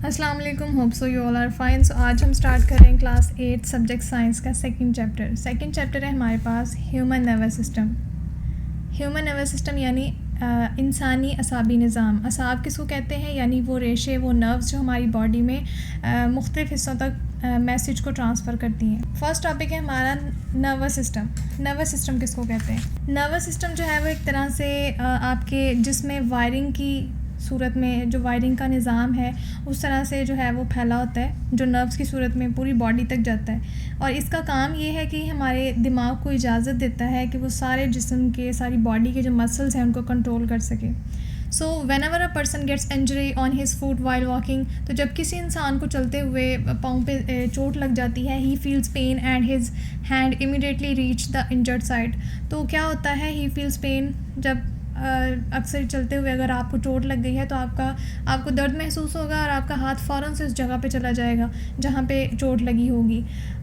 अस्सलाम वालेकुम, hope so you all are fine. So आज हम स्टार्ट कर रहे हैं क्लास 8 सब्जेक्ट साइंस का सेकंड चैप्टर है हमारे पास human nervous system. Human nervous system यानी इंसानी असाबी निज़ाम। असाब किसको कहते हैं? यानी वो रेशे, वो नर्व्स जो हमारी बॉडी में मुख्तलिफ़ हिस्सों तक मैसेज को ट्रांसफ़र करती हैं। फर्स्ट टॉपिक है हमारा नर्वस सिस्टम। नर्वस सिस्टम किसको कहते हैं? नर्वस सिस्टम जो है वो एक तरह से आपके जिसमें वायरिंग की सूरत में जो वायरिंग का निज़ाम है उस तरह से जो है वो फैला होता है, जो नर्व्स की सूरत में पूरी बॉडी तक जाता है। और इसका काम ये है कि हमारे दिमाग को इजाज़त देता है कि वो सारे जिस्म के, सारी बॉडी के जो मसल्स हैं उनको कंट्रोल कर सके। So whenever a person gets injury on his foot while walking, तो जब किसी इंसान को चलते हुए पाँव पे चोट लग जाती है, he feels pen and his hand immediately reach the injured side. तो क्या होता है, ही फील्स पेन, जब अक्सर चलते हुए अगर आपको चोट लग गई है तो आपको दर्द महसूस होगा और आपका हाथ फ़ौरन से उस जगह पे चला जाएगा जहाँ पे चोट लगी होगी।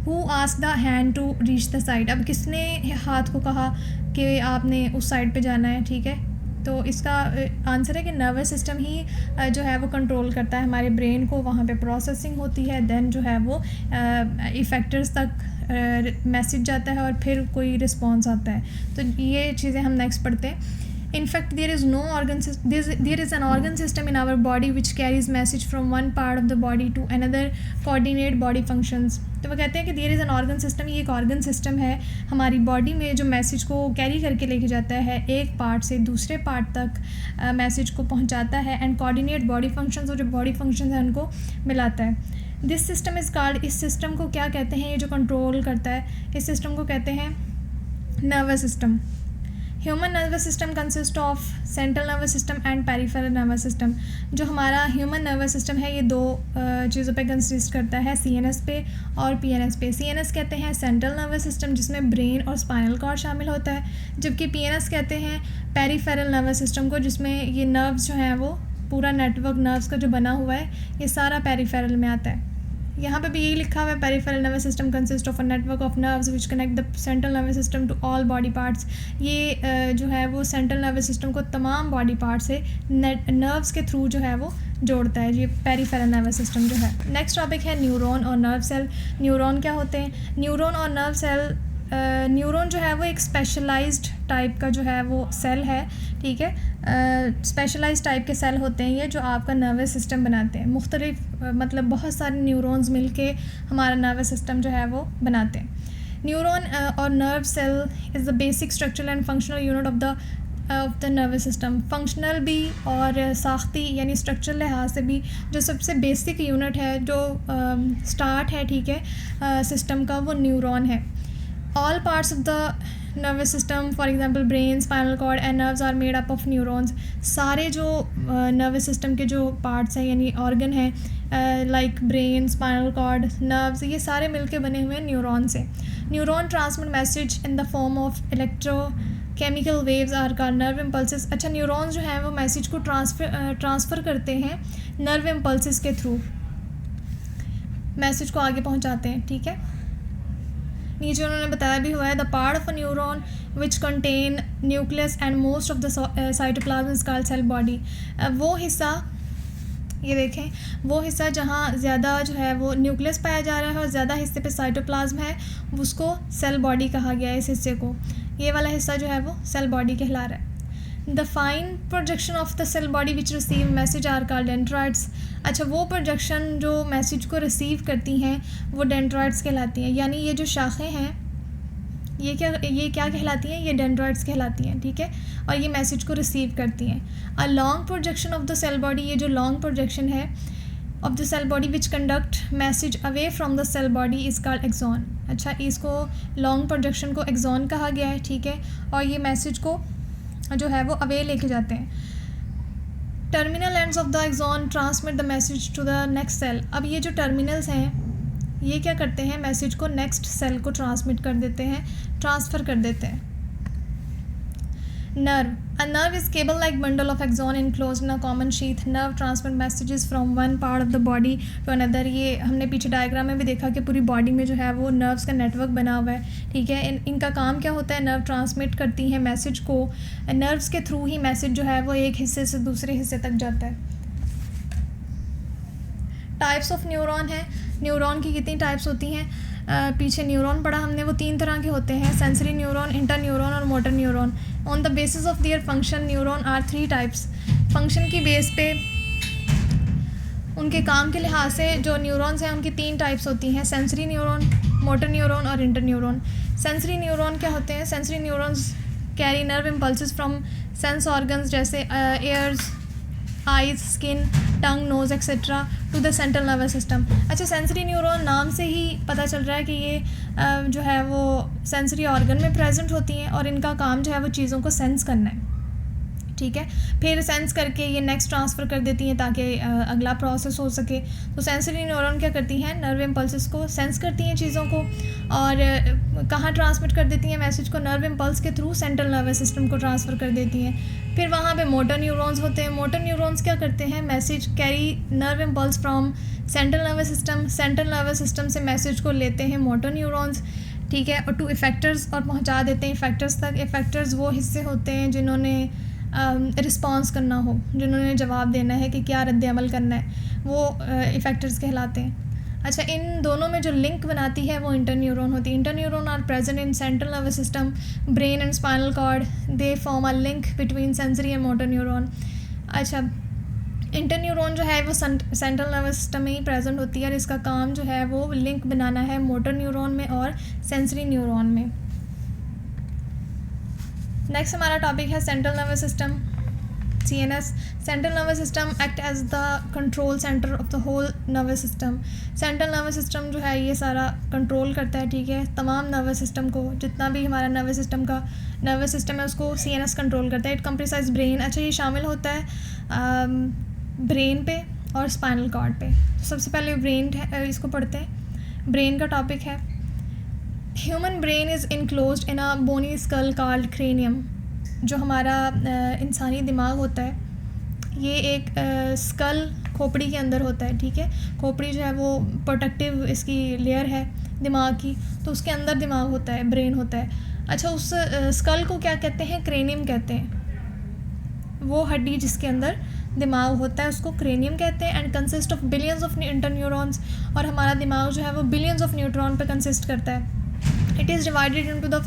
Who asked the hand to reach the side, अब किसने हाथ को कहा कि आपने उस साइड पे जाना है? ठीक है, तो इसका आंसर है कि नर्वस सिस्टम ही जो है वो कंट्रोल करता है हमारे ब्रेन को। वहाँ पे प्रोसेसिंग होती है, देन जो है वो इफ़ेक्टर्स तक मैसेज जाता है और फिर कोई रिस्पॉन्स आता है। तो ये चीज़ें हम नेक्स्ट पढ़ते हैं। In fact, there is an organ system in our body which carries message from one part of the body to another, coordinate body functions। तो वो कहते हैं कि there is an organ system, ये एक organ system है हमारी body में जो मैसेज को कैरी करके लेके जाता है एक पार्ट से दूसरे पार्ट तक मैसेज को पहुंचाता है, एंड कोऑर्डिनेट बॉडी फंक्शंस, और जो बॉडी फंक्शंस हैं उनको मिलाता है। दिस सिस्टम इज़ कॉल्ड, इस सिस्टम को क्या कहते हैं? ये जो कंट्रोल करता है, इस सिस्टम को कहते हैं nervous system. Human nervous system consist of central nervous system and peripheral nervous system. जो हमारा ह्यूमन नर्वस सिस्टम है ये दो चीज़ों पे कंसिस्ट करता है, CNS पे और PNS पे। CNS कहते हैं सेंट्रल नर्वस सिस्टम जिसमें ब्रेन और स्पाइनल कॉर्ड शामिल होता है, जबकि PNS कहते हैं पेरिफेरल नर्वस सिस्टम को, जिसमें ये नर्व्स जो हैं वो पूरा नेटवर्क नर्व्स का जो बना हुआ है ये सारा पेरिफेरल में आता है। यहाँ पे भी यही लिखा हुआ है, peripheral nervous system consist of a network of nerves which connect the central nervous system to all body parts. ये जो है वो सेंट्रल नर्वस सिस्टम को तमाम बॉडी पार्ट से नर्व्स के थ्रू जो है वो जोड़ता है, ये पेरिफेरल नर्वस सिस्टम जो है। नेक्स्ट टॉपिक है न्यूरॉन और नर्व सेल। न्यूरॉन क्या होते हैं? न्यूरॉन और नर्व सेल, न्यूरॉन जो है वो एक स्पेशलाइज्ड टाइप का जो है वो सेल है, ठीक है। स्पेशलाइज्ड टाइप के सेल होते हैं ये जो आपका नर्वस सिस्टम बनाते हैं। मुख्तलिफ मतलब बहुत सारे न्यूरॉन्स मिल के हमारा नर्वस सिस्टम जो है वो बनाते हैं। न्यूरॉन और nerve cell is the basic structural and functional unit of the nervous system. Functional भी और साख्ती यानी स्ट्रक्चरल लिहाज से भी जो सबसे बेसिक यूनिट है, जो स्टार्ट है, ठीक है, सिस्टम का, वो न्यूरॉन है। All parts of the nervous system, for example brain, spinal cord and nerves are made up of neurons। सारे जो नर्वस सिस्टम के जो पार्ट्स हैं यानी ऑर्गन हैं, like brain, spinal cord, nerves, ये सारे मिलके बने हुए हैं न्यूरॉन से। Neuron transmit message in the form of electrochemical waves are called nerve impulses. अच्छा, न्यूरॉन्स जो हैं वो मैसेज को ट्रांसफ़र करते हैं नर्व इम्पल्सेस के थ्रू, मैसेज को आगे पहुंचाते हैं, ठीक है। नीचे उन्होंने बताया भी हुआ है, the part of a neuron which contain nucleus and most of the cytoplasm is called cell body. वो हिस्सा, ये देखें, वो हिस्सा जहाँ ज़्यादा जो है वो न्यूक्लियस पाया जा रहा है और ज़्यादा हिस्से पे साइटोप्लाज्म है, उसको सेल बॉडी कहा गया है। इस हिस्से को, ये वाला हिस्सा जो है वो सेल बॉडी कहला रहा है। The fine projection of the cell body which receive message are called dendrites. अच्छा, वो प्रोजेक्शन जो मैसेज को रिसीव करती हैं वो डेंड्राइट्स कहलाती हैं, यानी ये जो शाखें हैं ये क्या कहलाती हैं? ये डेंड्राइट्स कहलाती हैं, ठीक है, और ये मैसेज को रिसीव करती हैं। A long projection of the cell body, ये जो लॉन्ग प्रोजेक्शन है of the cell body which conduct message away from the cell body is called axon. अच्छा, इसको लॉन्ग प्रोजेक्शन को एक्सॉन कहा गया है, ठीक है, और ये मैसेज को जो है वो अवे लेके जाते हैं। Terminal ends of the axon transmit the message to the next cell. अब ये जो टर्मिनल्स हैं ये क्या करते हैं? मैसेज को नेक्स्ट सेल को ट्रांसमिट कर देते हैं, ट्रांसफ़र कर देते हैं। Nerve. A nerve is cable-like bundle of axon enclosed in a common sheath. Nerve transmit messages from one part of the body to another। ये हमने पीछे डायग्राम में भी देखा कि पूरी बॉडी में जो है वो नर्व्स का नेटवर्क बना हुआ है, ठीक है। इनका काम क्या होता है? नर्व ट्रांसमिट करती हैं मैसेज को, नर्व्स के थ्रू ही मैसेज जो है वो एक हिस्से से दूसरे हिस्से तक जाता है। टाइप्स ऑफ न्यूरॉन है, न्यूरॉन की कितनी टाइप्स होती हैं, पीछे न्यूरॉन पढ़ा हमने, वो 3 तरह के होते हैं, सेंसरी न्यूरॉन, इंटर न्यूरॉन और motor neuron. On the basis of their function neuron are 3 types. Function की बेस पे, उनके काम के लिहाज से जो न्यूरॉन्स हैं उनकी 3 टाइप्स होती हैं, सेंसरी न्यूरॉन, मोटर न्यूरॉन और इंटर न्यूरॉन। सेंसरी न्यूरॉन क्या होते हैं? Sensory neurons carry nerve impulses from sense organs जैसे ears, eyes, skin, tongue, nose etcetera to the central nervous system. अच्छा, सेंसरी न्यूरॉन नाम से ही पता चल रहा है कि ये जो है वो सेंसरी ऑर्गन में प्रेजेंट होती हैं और इनका काम जो है वो चीज़ों को सेंस करना है, ठीक है। फिर सेंस करके ये नेक्स्ट ट्रांसफ़र कर देती हैं ताकि अगला प्रोसेस हो सके। तो सेंसरी न्यूरॉन क्या करती हैं? नर्व इम्पल्सेस को सेंस करती हैं चीज़ों को, और कहाँ ट्रांसमिट कर देती हैं मैसेज को? नर्व इम्पल्स के थ्रू सेंट्रल नर्वस सिस्टम को ट्रांसफ़र कर देती हैं। फिर वहाँ पे मोटर न्यूरॉन्स होते हैं। मोटर न्यूरॉन्स क्या करते हैं? Message carry nerve impulse from central nervous system, central nervous system से मैसेज को लेते हैं मोटर न्यूरॉन्स, ठीक है, और टू इफेक्टर्स और पहुँचा देते हैं इफेक्टर्स तक। इफेक्टर्स वो हिस्से होते हैं जिन्होंने रिस्पॉन्स करना हो, जिन्होंने जवाब देना है कि क्या रद्द अमल करना है, वो इफेक्टर्स कहलाते हैं। अच्छा, इन दोनों में जो लिंक बनाती है वो इंटर न्यूरॉन होती है। Inter neuron are present in central nervous system, brain and spinal cord. They form a link between sensory and motor neuron. अच्छा, इंटर न्यूरॉन जो है वो सेंट्रल नर्वस सिस्टम में ही प्रेजेंट होती है और इसका काम जो है वो लिंक बनाना है मोटर न्यूरॉन में और सेंसरी न्यूरॉन में। नेक्स्ट हमारा टॉपिक है central nervous system, CNS। Central nervous system act as the control center of the whole nervous system. Central nervous system जो है ये सारा कंट्रोल करता है, ठीक है, तमाम नर्वस सिस्टम को। जितना भी हमारा नर्वस सिस्टम है उसको CNS कंट्रोल करता है। It comprises brain. अच्छा, ये शामिल होता है ब्रेन पे और स्पाइनल कॉर्ड पे। सबसे पहले ब्रेन इसको पढ़ते हैं। ब्रेन का टॉपिक है, human brain is enclosed in a bony skull called cranium. जो हमारा इंसानी दिमाग होता है ये एक स्कल खोपड़ी के अंदर होता है, ठीक है। खोपड़ी जो है वो प्रोटेक्टिव इसकी लेयर है दिमाग की, तो उसके अंदर दिमाग होता है, ब्रेन होता है। अच्छा, उस स्कल को क्या कहते हैं? क्रेनियम कहते हैं। वो हड्डी जिसके अंदर दिमाग होता है उसको क्रेनियम कहते हैं। And consist of billions of inter neurons. और हमारा दिमाग जो है वो बिलियंस ऑफ न्यूट्रॉन पे कंसिस्ट करता है। It is divided into the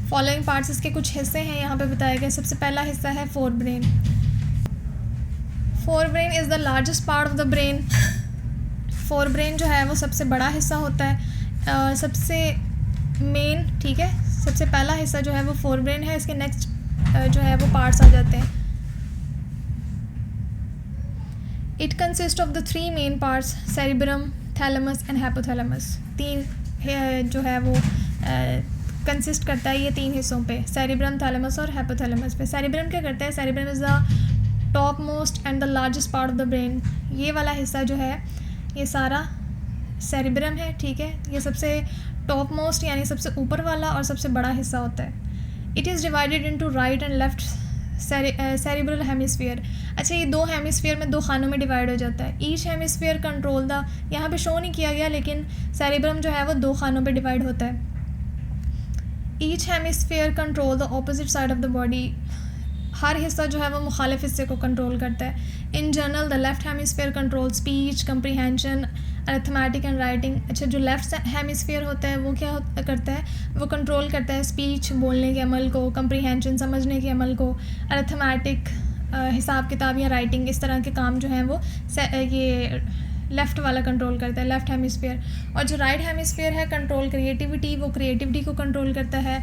following parts. इसके कुछ हिस्से हैं यहाँ पे बताए गए। सबसे पहला हिस्सा है fore brain. Fore brain is the largest part of the brain. Fore brain जो है वो सबसे बड़ा हिस्सा होता है, सबसे मेन, ठीक है। सबसे पहला हिस्सा जो है वो फोर ब्रेन है। इसके नेक्स्ट जो है वो पार्ट्स आ जाते हैं। It consist of the 3 main parts, cerebrum, thalamus and hypothalamus. 3 जो है वो कंसिस्ट करता है ये 3 हिस्सों पे, सेरिब्रम, थैलेमस और हाइपोथैलेमस पे। सेरिब्रम क्या करता है? Cerebrum is the top most and the largest part of the brain. ये वाला हिस्सा जो है ये सारा सेरिब्रम है, ठीक है। ये सबसे टॉप मोस्ट यानी सबसे ऊपर वाला और सबसे बड़ा हिस्सा होता है। It is divided into right and left cerebral hemisphere. अच्छा, ये 2 हेमिस्फीयर में 2 खानों में डिवाइड हो जाता है। ईच हेमिस्फीयर कंट्रोल द, यहाँ पे शो नहीं किया गया लेकिन सेरिब्रम जो है वो 2 खानों पे डिवाइड होता है। Each hemisphere control the opposite side of the body. हर हिस्सा जो है वो मुखालिफ हिस्से को कंट्रोल करता है। In general the left hemisphere control speech, comprehension, arithmetic and writing. अच्छा, जो लेफ्ट हेमिस्फीयर होता है वो क्या करता है? वो कंट्रोल करता है स्पीच, बोलने के अमल को, कंप्रीहेंशन, समझने के अमल को, अरिथमेटिक, हिसाब किताब या राइटिंग, इस तरह के काम जो हैं वो ये लेफ़्ट वाला कंट्रोल करता है, लेफ़्ट हेमिस्फीयर। और जो राइट हेमिस्फीयर है कंट्रोल क्रिएटिविटी, वो क्रिएटिविटी को कंट्रोल करता है।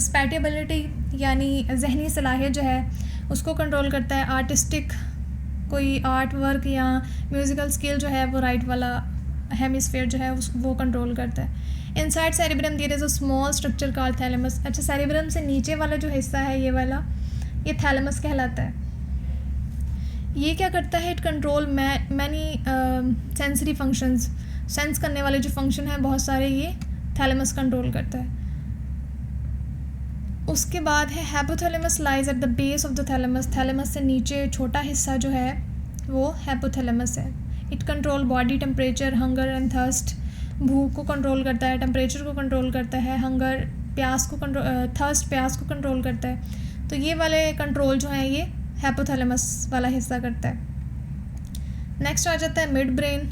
स्पैटिबिलिटी यानी जहनी सलाहियत जो है उसको कंट्रोल करता है। आर्टिस्टिक कोई आर्ट वर्क या म्यूज़िकल स्किल जो है वो राइट वाला हेमिस्फीयर जो है वो कंट्रोल करता है। Inside cerebrum there is a small structure called thalamus. अच्छा, सेरिब्रम से नीचे वाला जो हिस्सा है ये वाला, ये थैलेमस कहलाता है। ये क्या करता है? It control many sensory functions. Sense करने वाले जो फंक्शन हैं बहुत सारे ये थैलेमस कंट्रोल करता है। उसके बाद है hypothalamus lies at the base of the thalamus. Thalamus से नीचे छोटा हिस्सा जो है वो हाइपोथैलेमस है। It control body temperature, hunger and thirst. भूख को कंट्रोल करता है, टेम्परेचर को कंट्रोल करता है, हंगर प्यास को थर्स्ट प्यास को कंट्रोल करता है। तो ये वाले कंट्रोल जो है ये हाइपोथैलेमस वाला हिस्सा करता है। नेक्स्ट आ जाता है मिड ब्रेन.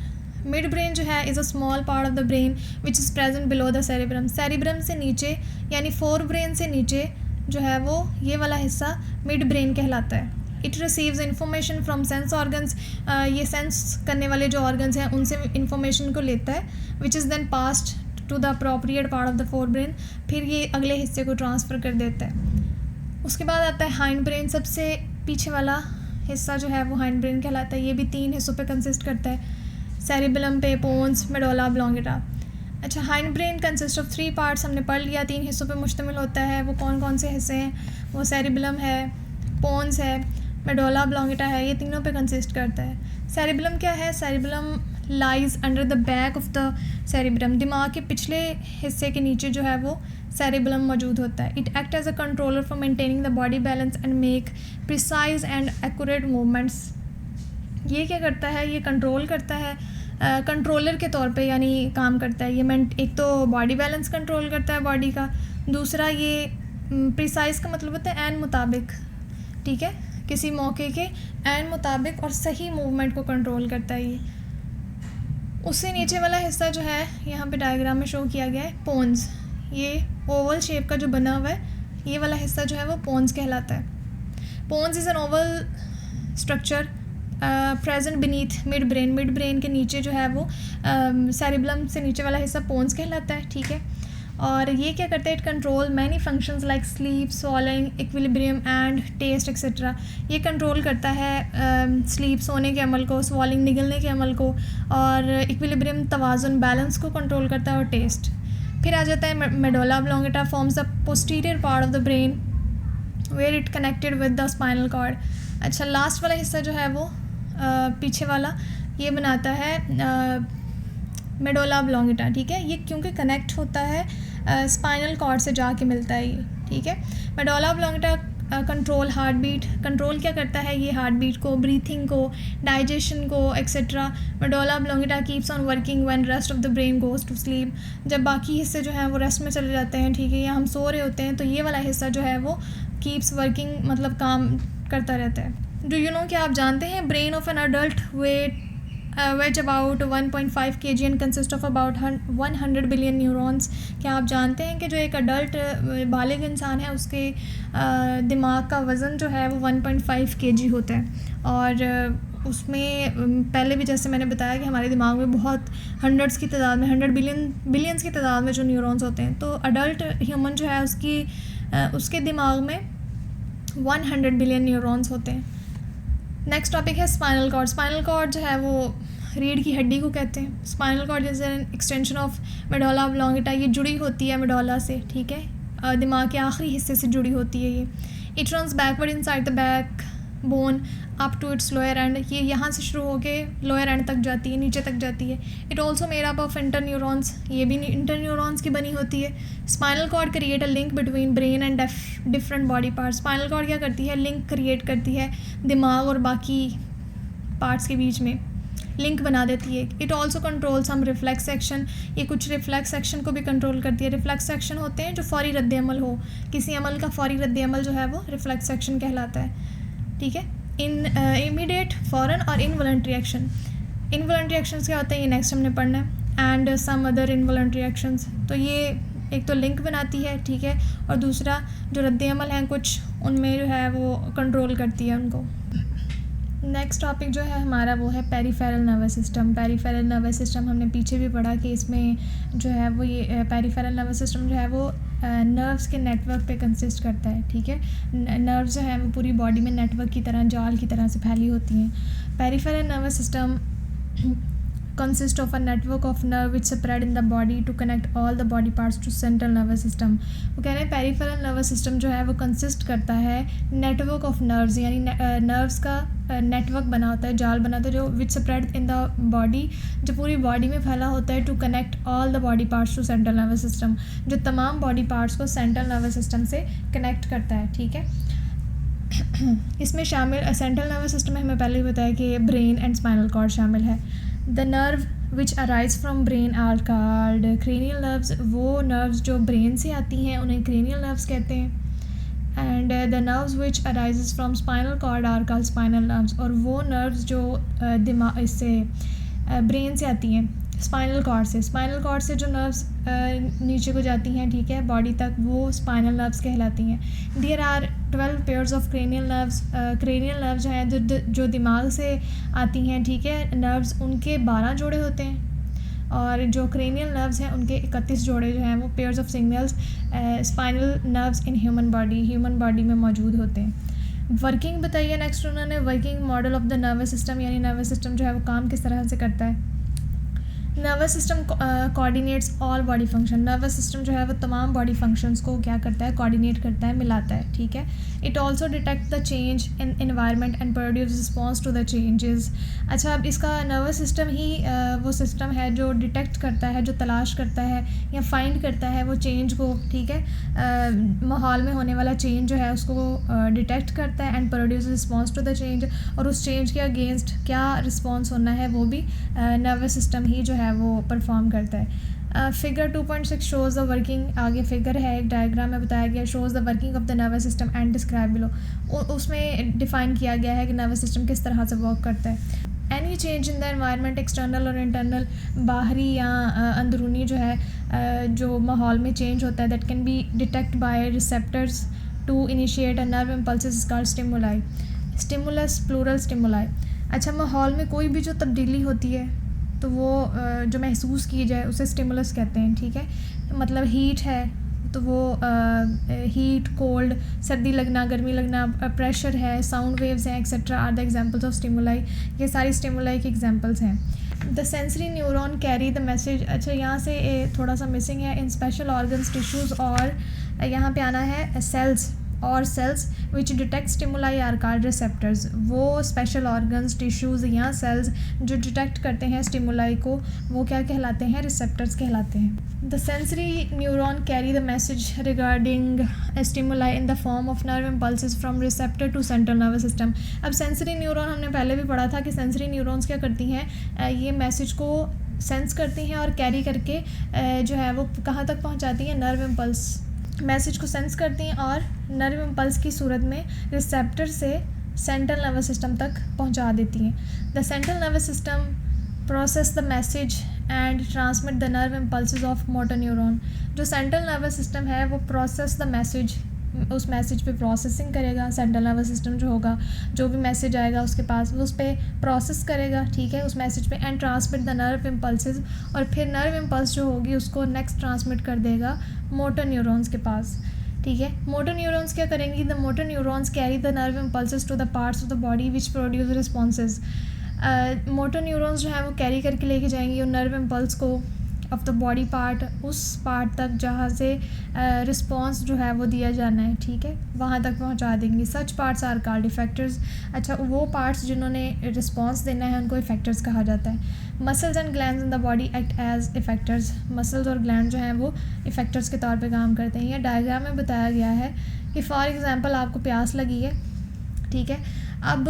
मिड ब्रेन जो है is a small part of the brain which is present below the cerebrum. Cerebrum से नीचे यानी फोर ब्रेन से नीचे जो है वो ये वाला हिस्सा मिड ब्रेन कहलाता है. It receives information from sense organs. ये सेंस करने वाले जो ऑर्गन्स हैं उनसे इंफॉर्मेशन को लेता है which is then passed to the appropriate part of the forebrain. फिर ये अगले हिस्से को ट्रांसफ़र कर देता है. उसके बाद आता है हाइंड ब्रेन. सबसे पीछे वाला हिस्सा जो है वो हाइंड ब्रेन कहलाता है. ये भी 3 हिस्सों पे कंसिस्ट करता है, सेरिबेलम पे, पोन्स, मेडोला ऑब्लोंगेटा. अच्छा, hind brain consist of 3 parts. हमने पढ़ लिया 3 हिस्सों पे मुश्तमिल होता है. वो कौन कौन से हिस्से हैं? वो सेरिबेलम है, पोन्स है, मेडोला ऑब्लोंगेटा है. ये तीनों पे कंसिस्ट करता है. सेरिबेलम क्या है? Cerebellum lies under the back of the cerebrum. दिमाग के पिछले हिस्से के नीचे जो है वो सेरिबेलम मौजूद होता है. It act as a controller for maintaining the body balance and make precise and accurate movements. ये क्या करता है? ये कंट्रोल करता है, कंट्रोलर के तौर पे यानी काम करता है. ये एक तो बॉडी बैलेंस कंट्रोल करता है बॉडी का, दूसरा ये प्रिसाइज का मतलब होता है एन मुताबिक, ठीक है, किसी मौके के एन मुताबिक और सही मूवमेंट को कंट्रोल करता है. ये उससे नीचे वाला हिस्सा जो है यहाँ पे डायग्राम में शो किया गया है, पोन्स. ये ओवल शेप का जो बना हुआ है ये वाला हिस्सा जो है वो पोन्स कहलाता है. Pons is an oval structure present beneath midbrain. Midbrain के नीचे जो है वो सेरिबेलम से नीचे वाला हिस्सा पोन्स कहलाता है, ठीक है. और ये क्या करता है? It control many functions like sleep, swallowing, equilibrium and taste etcetera. ये कंट्रोल करता है स्लीप, सोने के अमल को, स्वॉलिंग, निगलने के अमल को, और इक्विलिब्रियम, तवाज़ुन, बैलेंस को कंट्रोल करता है, और टेस्ट. फिर आ जाता है medulla oblongata. Forms the posterior part of the brain where it connected with the spinal cord. अच्छा, लास्ट वाला हिस्सा जो है वो पीछे वाला ये बनाता है मेडोला ऑब्लोंगेटा, ठीक है. ये क्योंकि कनेक्ट होता है स्पाइनल कॉर्ड से जाके मिलता है ये, ठीक है. Medulla oblongata control heart beat. Control क्या करता है? ये हार्ट बीट को, ब्रीथिंग को, डाइजेशन को etcetera. Medulla oblongata keeps on working when rest of the brain goes to sleep. जब बाकी हिस्से जो हैं वो रेस्ट में चले जाते हैं, ठीक है, या हम सो रहे होते हैं, तो ये वाला हिस्सा जो है वो कीप्स वर्किंग, मतलब काम करता रहता है. डू यू नो, क्या आप जानते हैं brain of an adult weight about 1.5 kg and consist of about 100 billion neurons. क्या आप जानते हैं कि जो एक अडल्ट बालिग इंसान है उसके दिमाग का वज़न जो है वो 1.5 kg होता है. और उसमें पहले भी जैसे मैंने बताया कि हमारे दिमाग में बहुत हंड्रेड्स की तादाद में, 100 बिलियंस की तादाद में जो न्यूरॉन्स होते हैं. तो अडल्ट ह्यूमन जो है उसके दिमाग में 100 बिलियन न्यूरॉन्स होते हैं. नेक्स्ट टॉपिक है स्पाइनल कॉर्ड. स्पाइनल कॉर्ड जो है वो रीढ़ की हड्डी को कहते हैं. Spinal cord is an extension of medulla oblongata. ये जुड़ी होती है मेडोला से, ठीक है, दिमाग के आखिरी हिस्से से जुड़ी होती है ये. It runs backward inside the backbone up to its lower end. ये यहाँ से शुरू होके लोअर एंड तक जाती है, नीचे तक जाती है. It also made up of interneurons. ये भी इंटर न्यूरॉन्स की बनी होती है. Spinal cord create a link between brain and different body parts. Spinal cord क्या करती है? लिंक क्रिएट करती है दिमाग और बाकी पार्ट्स के बीच में, लिंक बना देती है. It also control some reflex action. ये कुछ रिफ्लेक्स एक्शन को भी कंट्रोल करती है. रिफ्लेक्स एक्शन होते हैं जो फौरी रद्द अमल हो, किसी अमल का फौरी रद्द अमल जो है वो रिफ्लेक्स एक्शन कहलाता है, ठीक है. इमीडिएट, फ़ौरन, और इनवॉलंटरी एक्शन. इनवॉलंटरी एक्शंस क्या होते हैं ये नेक्स्ट हमने पढ़ना है. And some other involuntary actions. तो ये एक तो लिंक बनाती है, ठीक है, और दूसरा जो रद्द अमल हैं कुछ उनमें जो है वो कंट्रोल करती है उनको. नेक्स्ट टॉपिक जो है हमारा वो है peripheral nervous system. Peripheral nervous system हमने पीछे भी पढ़ा कि इसमें जो है वो ये पेरिफेरल नर्वस सिस्टम जो है वो नर्व्स के नेटवर्क पे कंसिस्ट करता है, ठीक है. नर्व्स जो है वो पूरी बॉडी में नेटवर्क की तरह, जाल की तरह से फैली होती हैं. Peripheral nervous system consist of a network of nerve which spread in the body to connect all the body parts to central nervous system. वो कह रहे हैं पेरिफेरल नर्वस सिस्टम जो है वो कंसिस्ट करता है नेटवर्क ऑफ नर्व्स, यानी नर्व्स का नेटवर्क बना होता है, जाल बना होता है जो which spread in the body, जो पूरी बॉडी में फैला होता है, to connect all the body parts to central nervous system, जो तमाम बॉडी पार्ट्स को सेंट्रल नर्वस सिस्टम से कनेक्ट करता है, ठीक है. इसमें शामिल सेंट्रल नर्वस सिस्टम में हमें पहले ही बताया कि ब्रेन एंड स्पाइनल कॉर्ड शामिल है. The nerve which arise from brain are called cranial nerves. वो नर्व्स जो ब्रेन से आती हैं उन्हें क्रेनियल नर्व्स कहते हैं. And the nerves which arises from spinal cord are called spinal nerves, और वो नर्व्स जो दिमाग इससे ब्रेन से आती हैं, स्पाइनल कॉर्ड से जो नर्व्स नीचे को जाती हैं, ठीक है, बॉडी तक, वो स्पाइनल नर्व्स कहलाती हैं. There are 12 pairs of cranial nerves जो हैं जो दिमाग से आती हैं, ठीक है, नर्व्स, उनके 12 जोड़े होते हैं, और जो क्रेनियल नर्व्स हैं उनके 31 जोड़े जो हैं वो pairs of signals spinal nerves in human body में मौजूद होते हैं. वर्किंग बताइए नेक्स्ट उन्होंने, working model of the nervous system, यानी नर्वस सिस्टम जो है वो काम किस तरह से करता है. Nervous system coordinates all body function. Nervous system जो है वो तमाम बॉडी फंक्शंस को क्या करता है, कोऑर्डिनेट करता है, मिलाता है, ठीक है. It also detect the change in environment and produce response to the changes. अच्छा, अब इसका नर्वस सिस्टम ही वो सिस्टम है जो डिटेक्ट करता है, जो तलाश करता है या फाइंड करता है वो चेंज को, ठीक है, माहौल में होने वाला चेंज जो है उसको डिटेक्ट करता है and produce response to the change, और उस चेंज के अगेंस्ट क्या रिस्पॉन्स होना है वो भी नर्वस सिस्टम ही जो है वो परफॉर्म करता है. फिगर 2.6 शोज़ द वर्किंग, आगे फिगर है, एक डायग्राम में बताया गया, shows the working of the nervous system and describe below. उसमें डिफ़ाइन किया गया है कि नर्वस सिस्टम किस तरह से वर्क करता है. Any change in the environment, external और इंटरनल, बाहरी या अंदरूनी जो है जो माहौल में चेंज होता है, that can be detect by receptors to initiate a nerve impulses called stimuli. Stimulus plural stimuli. अच्छा, माहौल में कोई भी जो तब्दीली होती है तो वो जो महसूस की जाए उसे स्टिमुलस कहते हैं, ठीक है. मतलब हीट है तो वो हीट, कोल्ड, सर्दी लगना, गर्मी लगना, प्रेशर है, साउंड वेव्स हैं, etcetera are the examples of stimuli. ये सारी स्टिमुलाई के एग्जांपल्स हैं. The sensory neuron carry the message. अच्छा, यहाँ से थोड़ा सा मिसिंग है. इन स्पेशल ऑर्गन्स, टिश्यूज़, और यहाँ पे आना है cells which detect stimuli are called receptors. वो स्पेशल ऑर्गन्स, टिश्यूज़ या सेल्स जो डिटेक्ट करते हैं स्टिमुलाई को, वो क्या कहलाते हैं, रिसेप्टर्स कहलाते हैं. The sensory neuron carry the message regarding stimuli in the form of nerve impulses from receptor to central nervous system. अब सेंसरी न्यूरॉन हमने पहले भी पढ़ा था कि सेंसरी न्यूरॉन्स क्या करती हैं, ये मैसेज को सेंस करती हैं और कैरी करके जो है वो कहाँ तक पहुँचाती हैं, नर्व इम्पल्स, मैसेज को सेंस करती हैं और नर्व इम्पल्स की सूरत में रिसेप्टर से सेंट्रल नर्वस सिस्टम तक पहुंचा देती हैं. The central nervous system process the message and transmit the nerve impulses of motor neuron. जो सेंट्रल नर्वस सिस्टम है वो प्रोसेस द मैसेज, उस मैसेज पे प्रोसेसिंग करेगा. सेंट्रल नर्वस सिस्टम जो होगा, जो भी मैसेज आएगा उसके पास, वो उस पर प्रोसेस करेगा, ठीक है, उस मैसेज पे, and transmit the nerve impulses, और फिर नर्व इम्पल्स जो होगी उसको नेक्स्ट ट्रांसमिट कर देगा मोटर न्यूरॉन्स के पास, ठीक है. मोटर न्यूरॉन्स क्या करेंगी, the motor neurons carry the nerve impulses to the parts of the body which produce responses. Motor neurons जो है वो कैरी करके लेके जाएंगी और नर्व इम्पल्स को ऑफ द बॉडी पार्ट, उस पार्ट तक जहाँ से रिस्पॉन्स जो है वो दिया जाना है, ठीक है, वहाँ तक पहुँचा देंगी. सच पार्ट्स आर कॉल्ड इफेक्टर्स. अच्छा, वो पार्ट्स जिन्होंने रिस्पॉन्स देना है उनको इफेक्टर्स कहा जाता है. Muscles and glands in the body act as effectors. Muscles और ग्लैंड जो हैं वो इफेक्टर्स के तौर पे काम करते हैं. यह डायग्राम में बताया गया है कि फॉर एग्ज़ाम्पल आपको प्यास लगी है, ठीक है. अब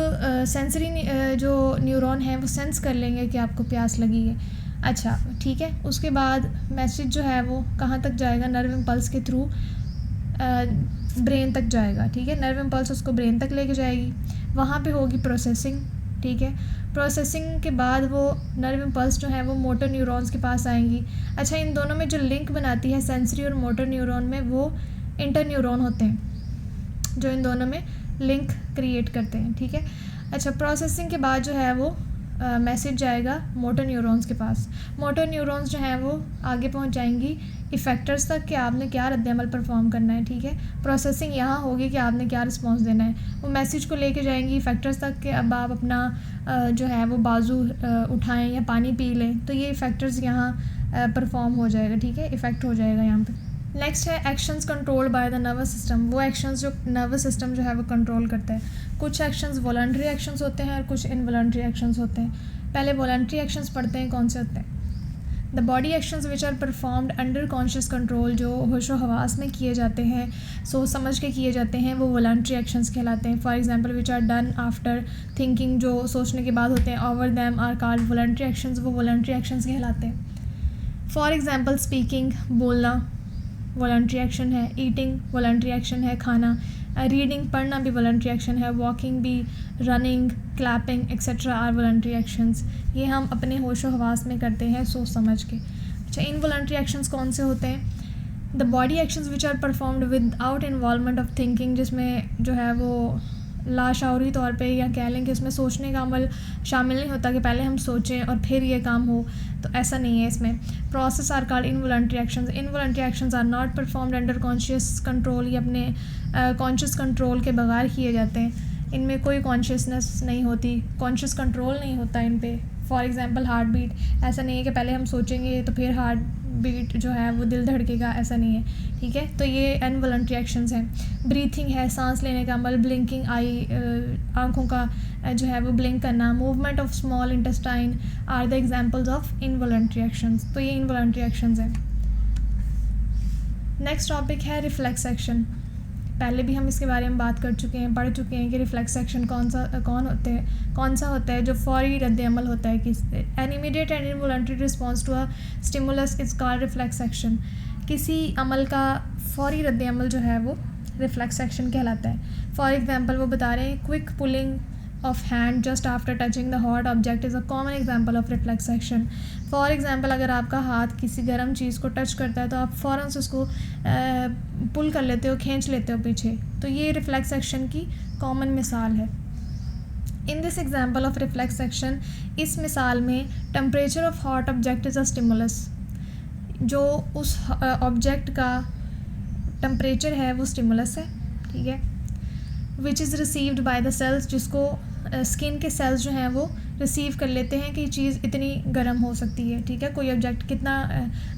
सेंसरी जो न्यूरॉन है वो सेंस कर लेंगे कि आपको प्यास लगी है. अच्छा, ठीक है. उसके बाद मैसेज जो है वो कहाँ तक जाएगा, नर्व इम्पल्स के थ्रू ब्रेन तक जाएगा, ठीक है. नर्व इम्पल्स उसको ब्रेन तक लेके जाएगी, वहाँ पे होगी प्रोसेसिंग, ठीक है. प्रोसेसिंग के बाद वो नर्व इम्पल्स जो है वो मोटर न्यूरॉन्स के पास आएंगी. अच्छा, इन दोनों में जो लिंक बनाती है सेंसरी और मोटर न्यूरॉन में, वो इंटर न्यूरॉन होते हैं जो इन दोनों में लिंक क्रिएट करते हैं, ठीक है. अच्छा, प्रोसेसिंग के बाद जो है वो मैसेज जाएगा मोटर न्यूरॉन्स के पास. मोटर न्यूरॉन्स जो हैं वो आगे पहुंच जाएंगी इफ़ेक्टर्स तक कि आपने क्या रद्द-ए-अमल परफॉर्म करना है, ठीक है. प्रोसेसिंग यहाँ होगी कि आपने क्या रिस्पॉन्स देना है. वो मैसेज को लेके जाएंगी इफ़ेक्टर्स तक कि अब आप अपना जो है वो बाजू उठाएं या पानी पी लें, तो ये इफ़ेक्टर्स यहाँ परफॉर्म हो जाएगा, ठीक है, इफ़ेक्ट हो जाएगा यहाँ पे. नेक्स्ट है actions controlled by the nervous system. वो एक्शंस जो नर्वस सिस्टम जो है वो कंट्रोल करता है. कुछ एक्शंस वॉलंटरी एक्शंस होते हैं और कुछ इनवॉलंटरी एक्शंस होते हैं. पहले वॉलंटरी एक्शंस पढ़ते हैं, कौन से होते हैं. The body actions which are performed under conscious control, जो होशो हवास में किए जाते हैं, सोच समझ के किए जाते हैं, वो वॉलंटरी एक्शंस कहलाते हैं. For example which are done after thinking, जो सोचने के बाद होते हैं, over them are called voluntary actions, वो वॉलंटरी एक्शंस कहलाते हैं. फॉर एग्जांपल स्पीकिंग, बोलना वॉलंटरी एक्शन है. ईटिंग वॉलंटरी एक्शन है, खाना. रीडिंग पढ़ना भी वॉलंटरी एक्शन है, वॉकिंग भी, running, clapping etcetera are voluntary actions. ये हम अपने होशो हवास में करते हैं सोच समझ के। अच्छा, इनवॉलंटरी एक्शंस कौन से होते हैं? The body actions which are performed without involvement of thinking, जिसमें जो है वो लाशऊरी तौर पे, या कह लें कि उसमें सोचने का अमल शामिल नहीं होता कि पहले हम सोचें और फिर ये काम हो, तो ऐसा नहीं है इसमें। Process are called involuntary actions. Involuntary actions are not performed under conscious control, ये अपने कॉन्शियस कंट्रोल के बगैर किए जाते हैं। इनमें कोई कॉन्शियसनेस नहीं होती, कॉन्शियस कंट्रोल नहीं होता इन पे। फॉर एग्जांपल हार्ट बीट, ऐसा नहीं है कि पहले हम सोचेंगे तो फिर हार्ट बीट जो है वो दिल धड़केगा, ऐसा नहीं है, ठीक है। तो ये इनवॉलंटरी एक्शंस हैं। ब्रीथिंग है, सांस लेने का अमल, ब्लिंकिंग आई, आँखों का जो है वो ब्लिंक करना, movement of small intestine are the examples of involuntary actions. तो ये इनवॉलंटरी एक्शंस हैं। नेक्स्ट टॉपिक है रिफ्लेक्स एक्शन। पहले भी हम इसके बारे में बात कर चुके हैं, पढ़ चुके हैं कि रिफ्लेक्स एक्शन कौन सा होता है, जो फौरी रद्द अमल होता है। किस an immediate and involuntary response to a stimulus is called reflex action. किसी अमल का फौरी रद्द अमल जो है वो रिफ्लेक्स एक्शन कहलाता है। फॉर एग्जांपल वो बता रहे हैं, quick pulling of hand just after touching the hot object is a common example of reflex action. For example अगर आपका हाथ किसी गर्म चीज़ को टच करता है तो आप फ़ौरन से उसको पुल कर लेते हो, खींच लेते हो पीछे, तो ये रिफ्लेक्स एक्शन की कॉमन मिसाल है। In this example of reflex action, इस मिसाल में temperature of hot object is a stimulus. जो उस ऑब्जेक्ट का टेम्परेचर है वो स्टिमुलस है, ठीक है। Which is received by the cells, जिसको स्किन के सेल्स जो हैं वो रिसीव कर लेते हैं कि ये चीज़ इतनी गर्म हो सकती है, ठीक है, कोई ऑब्जेक्ट कितना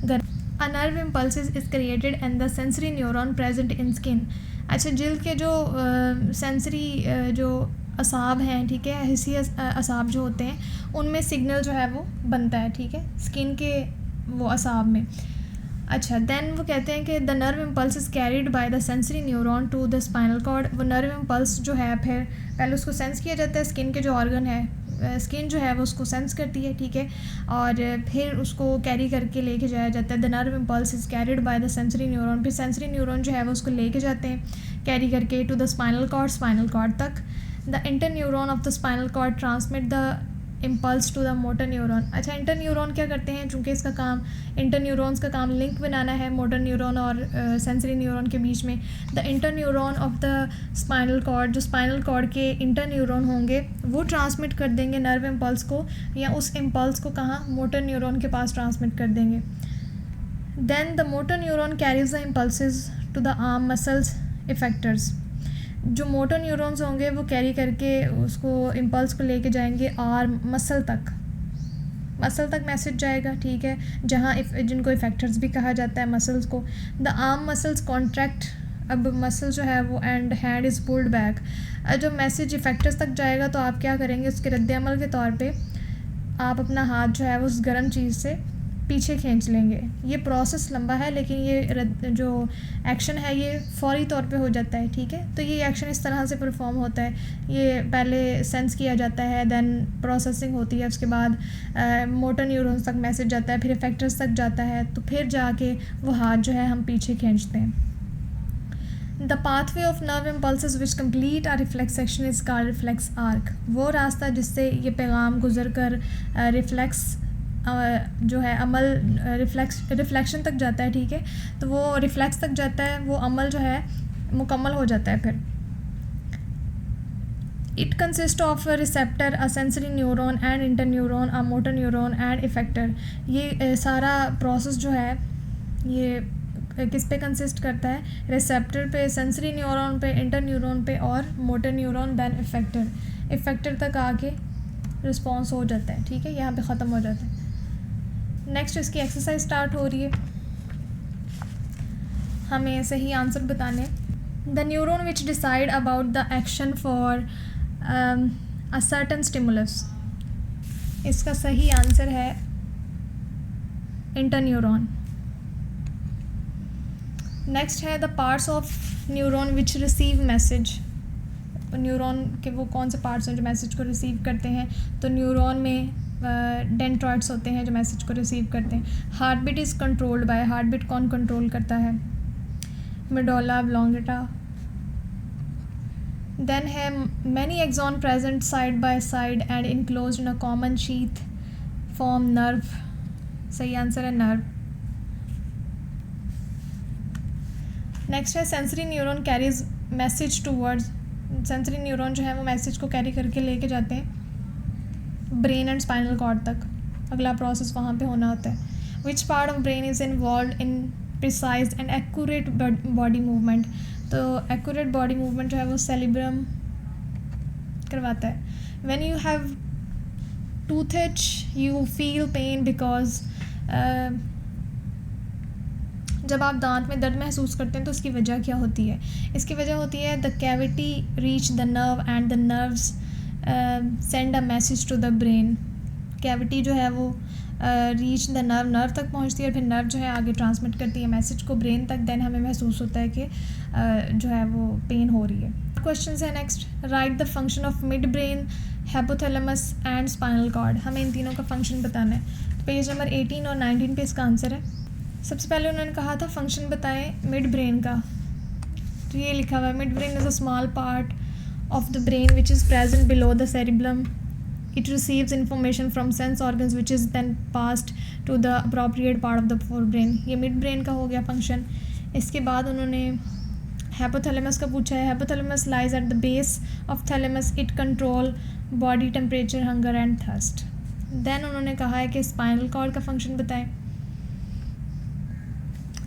गर्म। A nerve impulse is created and the sensory neuron present in skin. अच्छा, जिल्द के जो सेंसरी जो असाब हैं, ठीक है, हिस्सी असाब जो होते हैं, उनमें सिग्नल जो है वो बनता है, ठीक है, स्किन के वो असाब में। अच्छा, देन वो कहते हैं कि the nerve impulse is carried by the sensory neuron to the spinal cord. वो नर्व इम्पल्स जो है फिर पहले उसको सेंस किया जाता है, स्किन के जो ऑर्गन है, स्किन जो है वो उसको सेंस करती है, ठीक है, और फिर उसको कैरी करके लेके जाया जाता है। The nerve impulse is carried by the sensory neuron. फिर सेंसरी न्यूरॉन जो है वो उसको लेके जाते हैं कैरी करके टू द स्पाइनल कॉर्ड तक। The interneuron of the spinal cord transmit the impulse to the motor neuron. अच्छा, इंटर न्यूरॉन क्या करते हैं, चूँकि इसका काम, इंटर न्यूरॉन्स का काम लिंक बनाना है मोटर न्यूरॉन और सेंसरी न्यूरॉन के बीच में। The interneuron of the spinal cord, जो स्पाइनल कॉर्ड के इंटर न्यूरॉन होंगे वो ट्रांसमिट कर देंगे नर्व इम्पल्स को, या उस इम्पल्स को कहाँ, मोटर न्यूरॉन के पास ट्रांसमिट कर देंगे। Then the motor neuron carries the impulses to the arm muscles effectors. जो मोटर न्यूरॉन्स होंगे वो कैरी करके उसको इम्पल्स को लेके जाएंगे आर्म मसल तक मैसेज जाएगा, ठीक है, जहाँ जिनको इफेक्टर्स भी कहा जाता है मसल्स को। द आर्म मसल्स कॉन्ट्रैक्ट, अब मसल जो है वो and hand is pulled back. जब मैसेज इफेक्टर्स तक जाएगा तो आप क्या करेंगे, उसके रद्द अमल के तौर पे आप अपना हाथ जो है वो उस गर्म चीज़ से पीछे खींच लेंगे। ये प्रोसेस लंबा है, लेकिन ये जो एक्शन है ये फौरी तौर पे हो जाता है, ठीक है। तो ये एक्शन इस तरह से परफॉर्म होता है, ये पहले सेंस किया जाता है, देन प्रोसेसिंग होती है, उसके बाद मोटर न्यूरॉन्स तक मैसेज जाता है, फिर इफेक्टर्स तक जाता है, तो फिर जाके वो हाथ जो है हम पीछे खींचते हैं। The pathway of nerve impulses which complete are reflex action is called reflex arc. वो रास्ता जिससे ये पैगाम गुजर कर रिफ्लेक्स जो है अमल रिफ्लेक्शन तक जाता है, ठीक है, तो वो रिफ्लेक्स तक जाता है, वो अमल जो है मुकम्मल हो जाता है। फिर it consist of receptor, a sensory neuron and inter neuron, a motor neuron and effector. ये सारा प्रोसेस जो है ये किस पे कंसिस्ट करता है, रिसेप्टर पे, सेंसरी न्यूरॉन पे, इंटर न्यूरॉन पे और मोटर न्यूरॉन, देन इफेक्टर तक आके रिस्पॉन्स हो जाता है, ठीक है, यहाँ पे ख़त्म हो जाता है। नेक्स्ट इसकी एक्सरसाइज स्टार्ट हो रही है, हमें सही आंसर बताने। The neuron which decide about the action for a certain stimulus. इसका सही आंसर है इंटर न्यूरॉन। नेक्स्ट है the parts of neuron which receive message. Neuron के वो कौन से पार्ट्स हैं जो मैसेज को रिसीव करते हैं, तो न्यूरॉन में डेंड्राइट्स होते हैं जो मैसेज को रिसीव करते हैं। Heart beat is controlled by, heart beat कौन कंट्रोल करता है, मेडुला ऑब्लोंगेटा, देन है many axon present side by side and enclosed in a common sheath form nerve. सही आंसर है नर्व. नेक्स्ट है sensory neuron carries message towards. Sensory neuron जो है वो मैसेज को कैरी करके लेके जाते हैं ब्रेन एंड स्पाइनल कॉर्ड तक. अगला प्रोसेस वहाँ पे होना होता है. Which part of brain is involve in precise and accurate body movement. तो एक्यूरेट बॉडी मूवमेंट जो है वो सेरिब्रम करवाता है. When you have toothache you feel pain because जब आप दांत में दर्द महसूस करते हैं तो उसकी वजह क्या होती है. इसकी वजह होती है the cavity reach the nerve and the nerves send a message to the brain. Cavity जो है वो रीच द नर्व तक पहुंचती है और फिर नर्व जो है आगे ट्रांसमिट करती है मैसेज को ब्रेन तक. देन हमें महसूस होता है कि जो है वो पेन हो रही है. क्वेश्चन है next. Write the function of midbrain hypothalamus and spinal cord. हमें इन तीनों का फंक्शन बताना है. पेज नंबर 18 और 19 पे इसका आंसर है. सबसे पहले उन्होंने कहा था फंक्शन बताएं मिड ब्रेन का. तो ये लिखा हुआ है mid brain is a small part of the brain which is present below the cerebrum. It receives information from sense organs which is then passed to the appropriate part of the forebrain. ये mid brain का हो गया function. इसके बाद उन्होंने hypothalamus का पूछा है. Hypothalamus lies at the base of thalamus. It control body temperature hunger and thirst. Then उन्होंने कहा है कि स्पाइनल कॉर्ड का फंक्शन बताएं.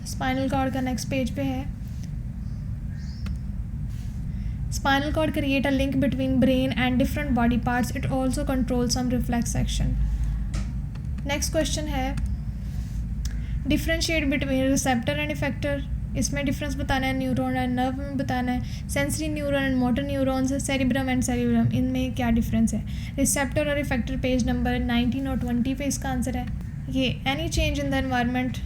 स्पाइनल कॉर्ड का नेक्स्ट पेज पे है. Spinal cord create a link between brain and different body parts. It also controls some reflex action. Next question है differentiate between receptor and effector. इसमें difference बताना है. Neuron and nerve में बताना है. Sensory neuron and motor neurons, cerebrum and cerebrum, इनमें क्या difference है. रिसेप्टर और इफेक्टर पेज नंबर 19 और 20 पे इसका आंसर है. ये any change in the environment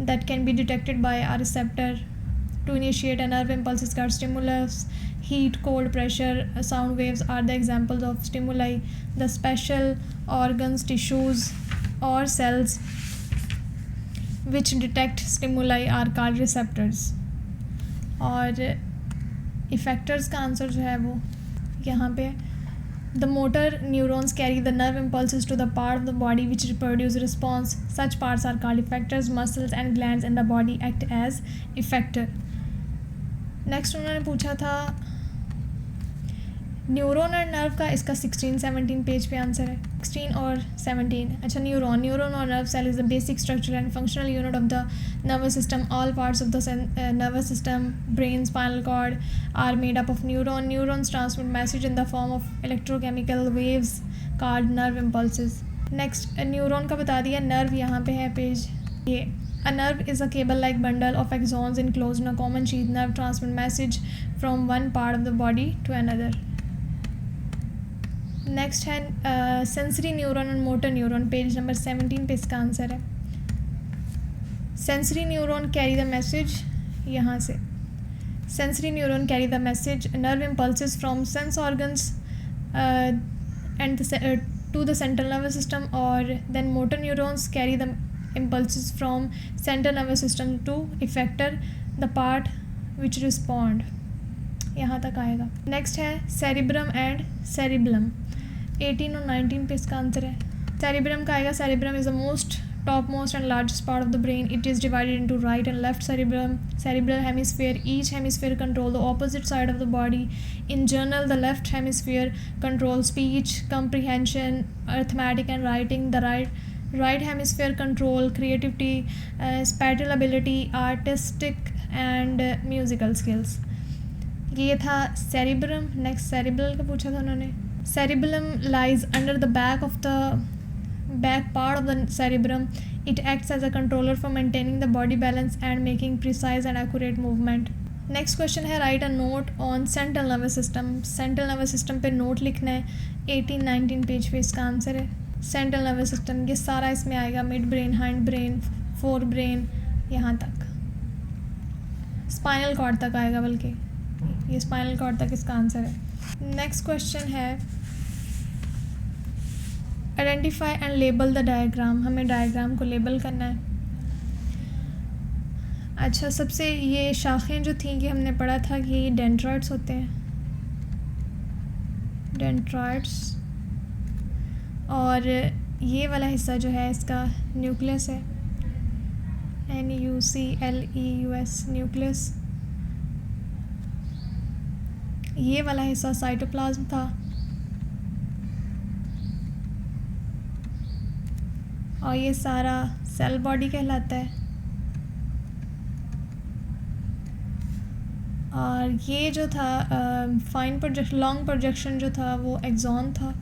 that can be detected by a receptor to initiate a nerve impulse is called stimulus. Heat, cold, pressure, sound waves are the examples of stimuli. The special organs, tissues or cells which detect stimuli are called receptors. और effectors का answer जो है वो यहाँ पे The motor neurons carry the nerve impulses to the part of the body which produce response. Such parts are called effectors. Muscles and glands in the body act as effector. Next उन्होंने पूछा था neuron और nerve का. इसका 16-17 page पे answer है. 16 और 17. अच्छा, न्यूरॉन और nerve cell is the basic structure and functional unit of the nervous system. All parts of the nervous system, brain, spinal cord are made up of neuron. Neurons transmit message in the form of electrochemical waves called nerve impulses. Next neuron का बता दिया. Nerve यहाँ पे है page ये. A nerve is a cable-like bundle of axons enclosed in a common sheath. Nerve transmit message from one part of the body to another. Next है sensory neuron and motor neuron. Page number 17 पे इसका answer है. Sensory neuron carry the message यहाँ से. Sensory neuron carry the message nerve impulses from sense organs and to the central nervous system, or then motor neurons carry the impulses from central nervous system to effector, the part which respond. यहाँ तक आएगा. Next है cerebrum and cerebellum. 18 और 19 पे इसका answer है. Cerebrum का आएगा. Cerebrum is the most top most and largest part of the brain. It is divided into right and left cerebral hemisphere. Each hemisphere control the opposite side of the body. In general, the left hemisphere controls speech, comprehension, arithmetic and writing. The right hemisphere control creativity, spatial ability, artistic and musical skills. ये था cerebrum. Next cerebral का पूछा था उन्होंने. Cerebellum lies under the back part of the cerebrum. It acts as a controller for maintaining the body balance and making precise and accurate movement. Next question है write a note on central nervous system. Central nervous system पे note लिखना है. 18-19 page पे इसका answer है. Central nervous system ये सारा इसमें आएगा. Mid brain, hind brain, fore brain, यहाँ तक स्पाइनल कॉर्ड तक आएगा. बल्कि ये स्पाइनल कॉर्ड तक इसका आंसर है. नेक्स्ट क्वेश्चन है identify and label the diagram. हमें डायग्राम को लेबल करना है. अच्छा, सबसे ये शाखें जो थी कि हमने पढ़ा था कि ये डेंड्राइट्स होते हैं. डेंड्राइट्स, और ये वाला हिस्सा जो है इसका न्यूक्लियस है, NUCLEUS, न्यूक्लियस। ये वाला हिस्सा साइटोप्लाज्म था, और ये सारा सेल बॉडी कहलाता है। और ये जो था फाइन प्रोजेक्शन, लॉन्ग प्रोजेक्शन जो था वो एक्सॉन था,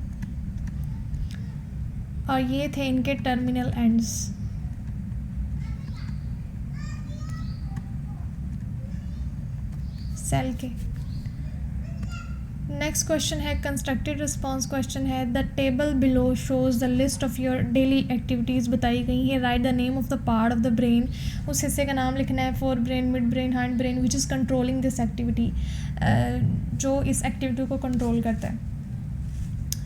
और ये थे इनके टर्मिनल एंड्स। सेल के। नेक्स्ट क्वेश्चन है कंस्ट्रक्टेड रिस्पॉन्स क्वेश्चन है। The table below shows the list of your daily activities बताई गई है। Right the name of the part of the brain, उस हिस्से का नाम लिखना है, fore brain, mid brain, hind brain, which is controlling this activity, जो इस एक्टिविटी को कंट्रोल करता है।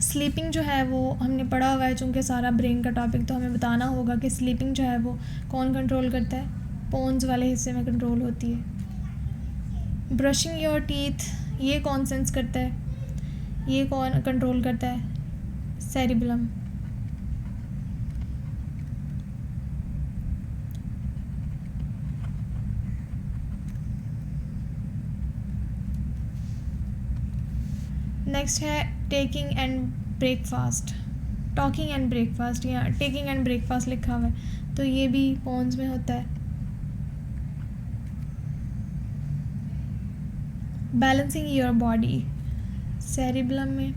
स्लीपिंग जो है वो हमने पढ़ा हुआ है, चूँकि सारा ब्रेन का टॉपिक, तो हमें बताना होगा कि स्लीपिंग जो है वो कौन कंट्रोल करता है, पोन्स वाले हिस्से में कंट्रोल होती है। ब्रशिंग योर टीथ, ये कौन सेंस करता है, ये कौन कंट्रोल करता है, सेरिबेलम। नेक्स्ट है taking and breakfast, talking and breakfast, या टेकिंग एंड ब्रेकफास्ट लिखा हुआ है, तो ये भी पोन्स में होता है। बैलेंसिंग योर बॉडी, सेरिबेलम में।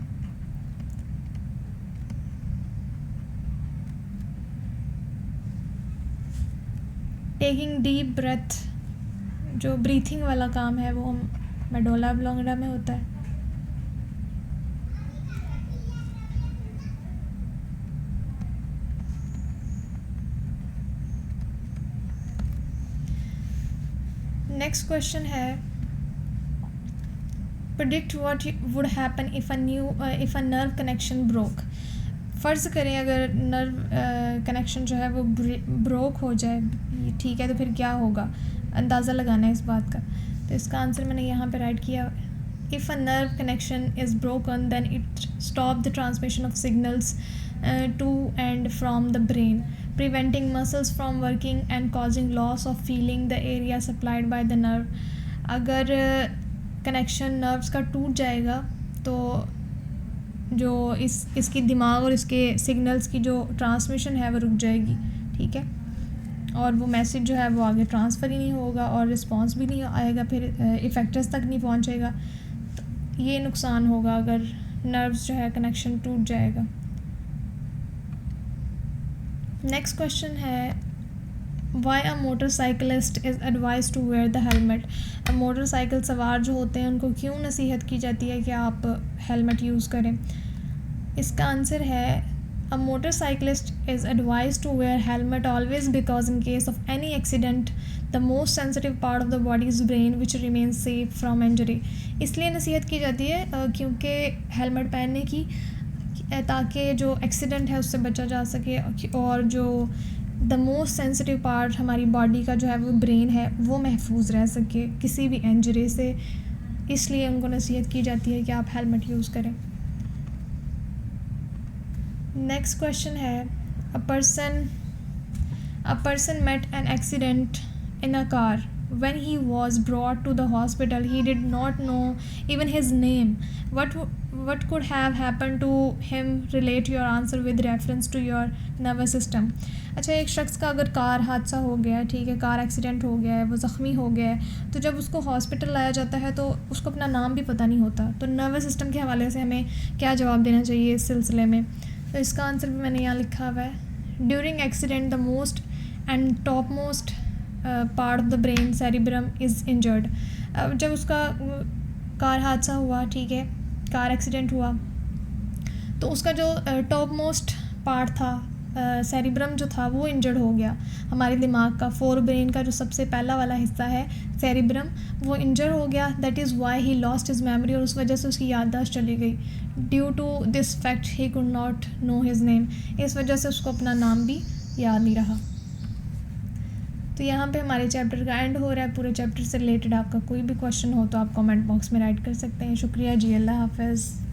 टेकिंग डीप ब्रेथ, जो ब्रीथिंग वाला काम है वो मेडुला ऑब्लोंगेटा में होता है। नेक्स्ट क्वेश्चन है predict what would happen if a nerve connection broke. फ़र्ज़ करें अगर नर्व कनेक्शन जो है वो ब्रोक हो जाए, ठीक है, तो फिर क्या होगा, अंदाज़ा लगाना है इस बात का। तो इसका आंसर मैंने यहाँ पे राइट किया, if a nerve connection is broken then it stop the transmission of signals to and from the brain, preventing muscles from working and causing loss of feeling the area supplied by the nerve। अगर connection nerves का टूट जाएगा तो जो इसकी दिमाग और इसके सिग्नल्स की जो ट्रांसमिशन है वो रुक जाएगी, ठीक है, और वो मैसेज जो है वो आगे ट्रांसफ़र ही नहीं होगा और रिस्पॉन्स भी नहीं आएगा, फिर इफ़ेक्टर्स तक नहीं पहुंचेगा। तो ये नुकसान होगा अगर नर्व्स जो है कनेक्शन टूट जाएगा। नेक्स्ट क्वेश्चन है why a motorcyclist is advise to wear the helmet. Motorcycle सवार जो होते हैं उनको क्यों नसीहत की जाती है कि आप हेलमेट यूज़ करें। इसका आंसर है a motorcyclist is advise to wear helmet always because in case of any accident the most sensitive part of the body's brain which remain safe from injury. इसलिए नसीहत की जाती है क्योंकि हेलमेट पहनने की, ताकि जो एक्सीडेंट है उससे बचा जा सके, और जो द मोस्ट सेंसिटिव पार्ट हमारी बॉडी का जो है वो ब्रेन है वो महफूज रह सके किसी भी इंजरी से। इसलिए उनको नसीहत की जाती है कि आप हेलमेट यूज़ करें। नेक्स्ट क्वेश्चन है a person met an accident in a car. When he was brought to the hospital, he did not know even his name. What could have happened to him? Relate your answer with reference to your nervous system. अच्छा, एक शख्स का अगर car हादसा हो गया है, ठीक है, कार एक्सीडेंट हो गया है, वो ज़ख्मी हो गया है, तो जब उसको हॉस्पिटल लाया जाता है तो उसको अपना नाम भी पता नहीं होता। तो नर्वस सिस्टम के हवाले से हमें क्या जवाब देना चाहिए इस सिलसिले में। तो इसका आंसर भी मैंने यहाँ लिखा हुआ है। During accident the most and top most part of the brain cerebrum is injured. जब उसका कार हादसा हुआ, ठीक है, कार एक्सीडेंट हुआ, तो उसका जो टॉप मोस्ट पार्ट था सेरिब्रम जो था वो इंजर्ड हो गया। हमारे दिमाग का फोर ब्रेन का जो सबसे पहला वाला हिस्सा है सेरिब्रम, वो इंजर हो गया। That is why he lost his memory, और उस वजह से उसकी याददाश्त चली गई। Due to this fact he could not know his name, इस वजह से उसको अपना नाम भी याद नहीं रहा। तो यहाँ पे हमारे चैप्टर का एंड हो रहा है। पूरे चैप्टर से रिलेटेड आपका कोई भी क्वेश्चन हो तो आप कमेंट बॉक्स में राइट कर सकते हैं। शुक्रिया जी, अल्लाह हाफ़िज़।